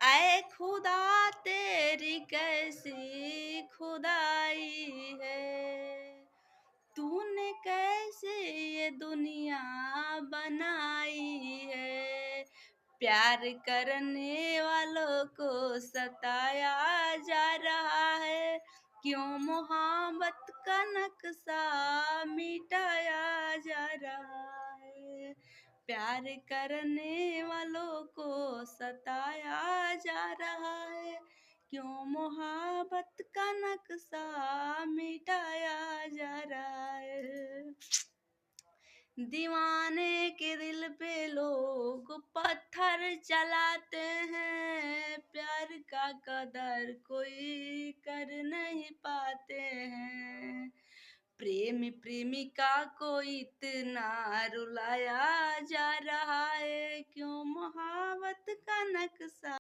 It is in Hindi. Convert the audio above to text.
ऐ खुदा तेरी कैसी खुदाई है, तूने कैसे ये दुनिया बनाई है। प्यार करने वालों को सताया जा रहा है, क्यों मोहब्बत का नक्शा मिटाया जा रहा है। प्यार करने वालों को सताया जा रहा है, क्यों मोहब्बत का नक्शा मिटाया जा रहा है। दीवाने के दिल पे लोग पत्थर चलाते हैं, प्यार का कदर कोई कर नहीं पाते हैं। प्रेमी प्रेमिका को इतना रुलाया जा रहा है, क्यों मोहब्बत का नक्शा